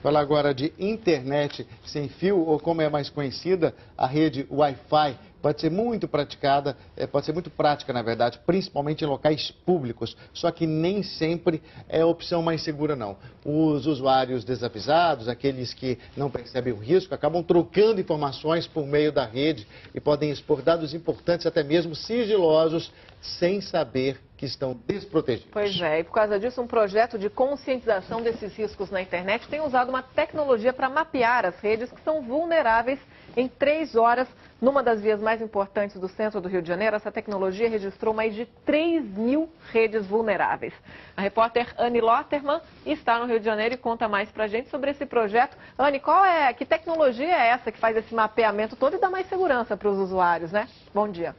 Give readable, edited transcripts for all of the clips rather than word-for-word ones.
Falar agora de internet sem fio, ou como é mais conhecida, a rede Wi-Fi. Pode ser muito praticada, pode ser muito prática, na verdade, principalmente em locais públicos. Só que nem sempre é a opção mais segura, não. Os usuários desavisados, aqueles que não percebem o risco, acabam trocando informações por meio da rede e podem expor dados importantes, até mesmo sigilosos, sem saber que estão desprotegidos. Pois é, e por causa disso, um projeto de conscientização desses riscos na internet tem usado uma tecnologia para mapear as redes que são vulneráveis em 3 horas. Numa das vias mais importantes do centro do Rio de Janeiro, essa tecnologia registrou mais de 3.000 redes vulneráveis. A repórter Anne Lotterman está no Rio de Janeiro e conta mais pra gente sobre esse projeto. Anne, que tecnologia é essa que faz esse mapeamento todo e dá mais segurança para os usuários, né? Bom dia.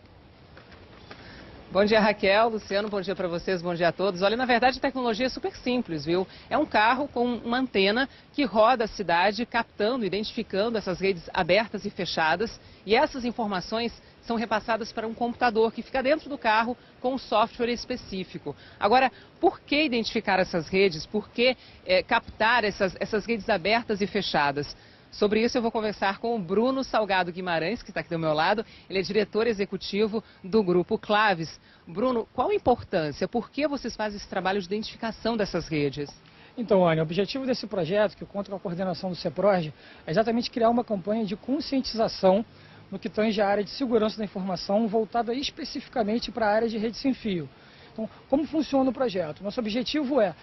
Bom dia, Raquel, Luciano, bom dia para vocês, bom dia a todos. Olha, na verdade a tecnologia é super simples, viu? É um carro com uma antena que roda a cidade captando, identificando essas redes abertas e fechadas, e essas informações são repassadas para um computador que fica dentro do carro com um software específico. Agora, por que identificar essas redes? Por que captar essas redes abertas e fechadas? Sobre isso eu vou conversar com o Bruno Salgado Guimarães, que está aqui do meu lado. Ele é diretor executivo do Grupo Claves. Bruno, qual a importância? Por que vocês fazem esse trabalho de identificação dessas redes? Então, Ana, o objetivo desse projeto, que conta com a coordenação do CEPROG, é exatamente criar uma campanha de conscientização no que tange a área de segurança da informação, voltada especificamente para a área de rede sem fio. Então, como funciona o projeto? Nosso objetivo é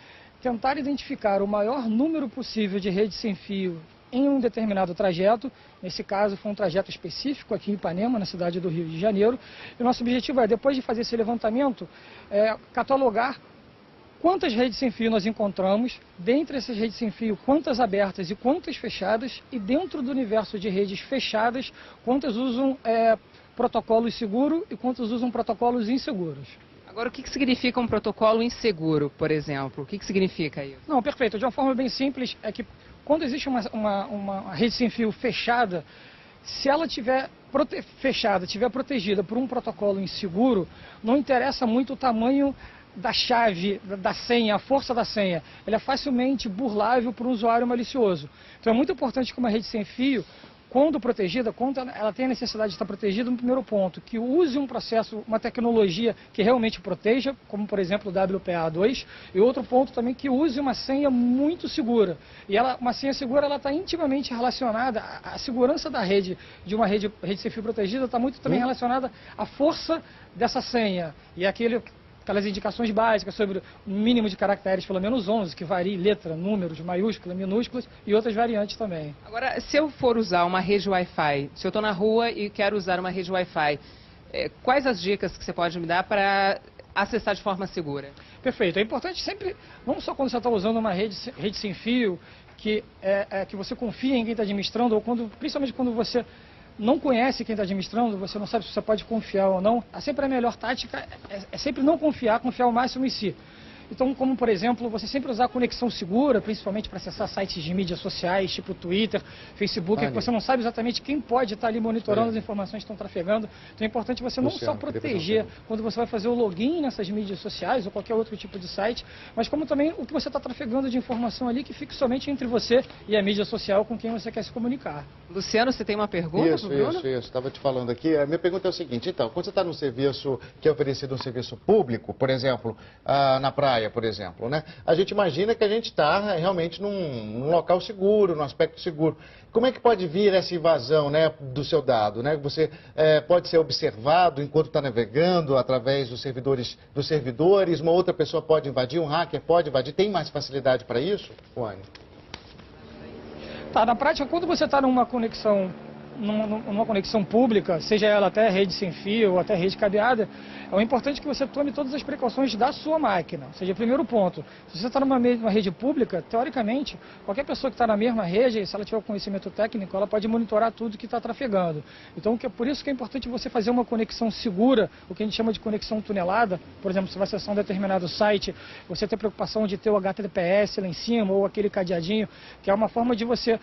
tentar identificar o maior número possível de redes sem fio em um determinado trajeto. Nesse caso foi um trajeto específico aqui em Ipanema, na cidade do Rio de Janeiro. E o nosso objetivo é, depois de fazer esse levantamento, catalogar quantas redes sem fio nós encontramos, dentre essas redes sem fio, quantas abertas e quantas fechadas, e dentro do universo de redes fechadas, quantas usam protocolos seguros e quantas usam protocolos inseguros. Agora, o que significa um protocolo inseguro, por exemplo? O que significa isso? Não, perfeito. De uma forma bem simples, é que quando existe uma rede sem fio fechada, se ela estiver fechada, estiver protegida por um protocolo inseguro, não interessa muito o tamanho da chave, da senha, a força da senha. Ela é facilmente burlável por um usuário malicioso. Então é muito importante que uma rede sem fio, quando protegida, quando ela tem a necessidade de estar protegida, no primeiro ponto, que use um processo, uma tecnologia que realmente proteja, como por exemplo o WPA2, e outro ponto também que use uma senha muito segura. E uma senha segura, ela está intimamente relacionada, a segurança da rede, de uma rede sem fio protegida, está muito também relacionada à força dessa senha. E aquelas indicações básicas sobre o mínimo de caracteres, pelo menos 11, que varia letra, números, maiúsculas, minúsculas e outras variantes também. Agora, se eu for usar uma rede Wi-Fi, se eu estou na rua e quero usar uma rede Wi-Fi, quais as dicas que você pode me dar para acessar de forma segura? Perfeito. É importante sempre, não só quando você está usando uma rede sem fio, que você confia em quem está administrando, ou principalmente quando você não conhece quem está administrando, você não sabe se você pode confiar ou não, sempre a melhor tática é sempre não confiar o máximo em si. Então, como por exemplo, você sempre usar conexão segura, principalmente para acessar sites de mídias sociais, tipo Twitter, Facebook, que você não sabe exatamente quem pode estar ali monitorando as informações que estão trafegando. Então é importante você não só proteger quando você vai fazer o login nessas mídias sociais ou qualquer outro tipo de site, mas como também o que você está trafegando de informação ali que fique somente entre você e a mídia social com quem você quer se comunicar. Luciano, você tem uma pergunta para o Bruno? Isso. Estava te falando aqui. A minha pergunta é o seguinte, então, quando você está num serviço que é oferecido um serviço público, por exemplo, na praia, por exemplo, né? A gente imagina que a gente está realmente num local seguro, num aspecto seguro. Como é que pode vir essa invasão, né, do seu dado, né? Você pode ser observado enquanto está navegando através dos servidores, uma outra pessoa pode invadir, um hacker pode invadir. Tem mais facilidade para isso, Juane? Tá, na prática, quando você está numa conexão pública, seja ela até rede sem fio ou até rede cabeada, é importante que você tome todas as precauções da sua máquina. Ou seja, primeiro ponto, se você está numa rede pública, teoricamente, qualquer pessoa que está na mesma rede, se ela tiver conhecimento técnico, ela pode monitorar tudo que está trafegando. Então, por isso que é importante você fazer uma conexão segura, o que a gente chama de conexão tunelada. Por exemplo, se você vai acessar um determinado site, você tem preocupação de ter o HTTPS lá em cima ou aquele cadeadinho, que é uma forma de você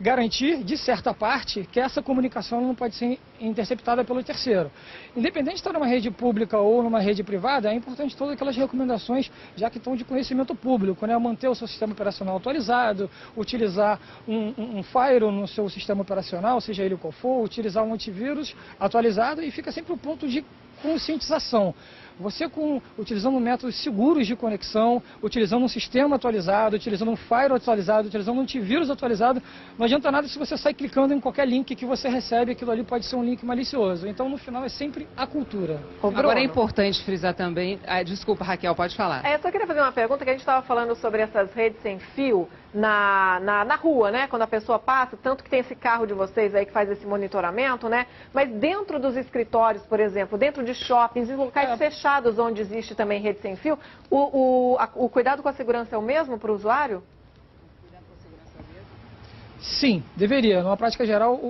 garantir, de certa parte, que essa comunicação não pode ser interceptada pelo terceiro. Independente de estar numa rede pública ou numa rede privada, é importante todas aquelas recomendações, já que estão de conhecimento público, né? Manter o seu sistema operacional atualizado, utilizar um firewall no seu sistema operacional, seja ele qual for, utilizar um antivírus atualizado, e fica sempre o ponto de conscientização. Você utilizando métodos seguros de conexão, utilizando um sistema atualizado, utilizando um firewall atualizado, utilizando um antivírus atualizado, não adianta nada se você sai clicando em qualquer link que você recebe, aquilo ali pode ser um link malicioso. Então, no final, é sempre a cultura. Agora é importante frisar também... desculpa, Raquel, pode falar. Eu só queria fazer uma pergunta, que a gente estava falando sobre essas redes sem fio na rua, né? Quando a pessoa passa, tanto que tem esse carro de vocês aí que faz esse monitoramento, né? Mas dentro dos escritórios, por exemplo, dentro de shoppings, em locais fechados, onde existe também rede sem fio, o cuidado com a segurança é o mesmo para o usuário? Sim, deveria. Numa prática geral,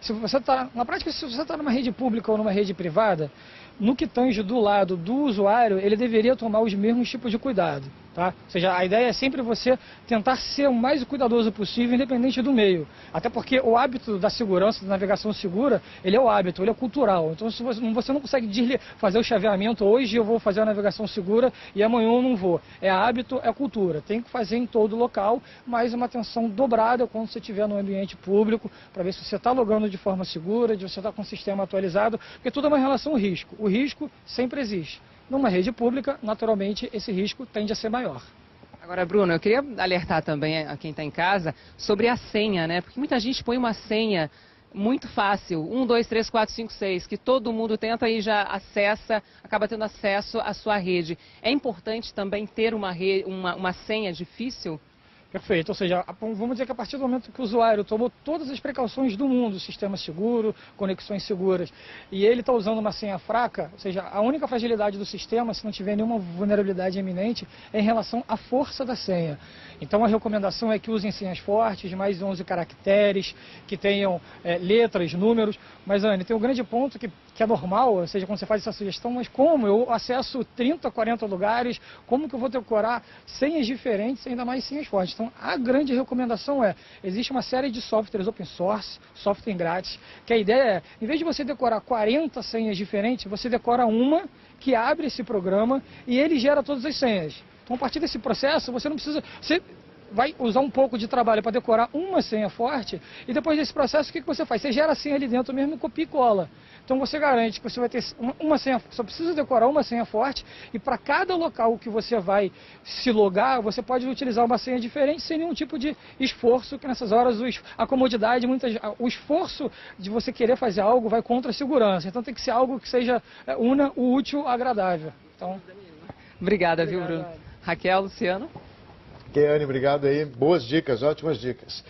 se você está numa rede pública ou numa rede privada, no que tange do lado do usuário, ele deveria tomar os mesmos tipos de cuidado. Tá? Ou seja, a ideia é sempre você tentar ser o mais cuidadoso possível, independente do meio. Até porque o hábito da segurança, da navegação segura, ele é o hábito, ele é cultural. Então, se você não consegue fazer o chaveamento, hoje eu vou fazer a navegação segura e amanhã eu não vou. É hábito, é cultura. Tem que fazer em todo local, mas uma atenção dobrada quando você estiver no ambiente público, para ver se você está logando de forma segura, se você está com o sistema atualizado, porque tudo é uma relação risco. O risco sempre existe. Numa rede pública, naturalmente, esse risco tende a ser maior. Agora, Bruno, eu queria alertar também a quem está em casa sobre a senha, né? Porque muita gente põe uma senha muito fácil, 1, 2, 3, 4, 5, 6, que todo mundo tenta e já acessa, acaba tendo acesso à sua rede. É importante também ter uma senha difícil? Perfeito, ou seja, vamos dizer que a partir do momento que o usuário tomou todas as precauções do mundo, sistema seguro, conexões seguras, e ele está usando uma senha fraca, ou seja, a única fragilidade do sistema, se não tiver nenhuma vulnerabilidade eminente, é em relação à força da senha. Então a recomendação é que usem senhas fortes, de mais de 11 caracteres, que tenham letras, números, mas Anne, tem um grande ponto que é normal, ou seja, quando você faz essa sugestão, mas como eu acesso 30, 40 lugares, como que eu vou decorar senhas diferentes, ainda mais senhas fortes? Então, a grande recomendação existe uma série de softwares open source, software grátis, que a ideia é, em vez de você decorar 40 senhas diferentes, você decora uma que abre esse programa e ele gera todas as senhas. Então, a partir desse processo, você não precisa... Você vai usar um pouco de trabalho para decorar uma senha forte, e depois desse processo, o que você faz? Você gera a senha ali dentro mesmo, copia e cola. Então você garante que você vai ter uma senha, só precisa decorar uma senha forte, e para cada local que você vai se logar, você pode utilizar uma senha diferente sem nenhum tipo de esforço, que nessas horas a comodidade, o esforço de você querer fazer algo vai contra a segurança. Então tem que ser algo que seja una o útil ao agradável. Então, Obrigada, viu, Bruno? Raquel, Luciano? Keane, obrigado aí. Boas dicas, ótimas dicas.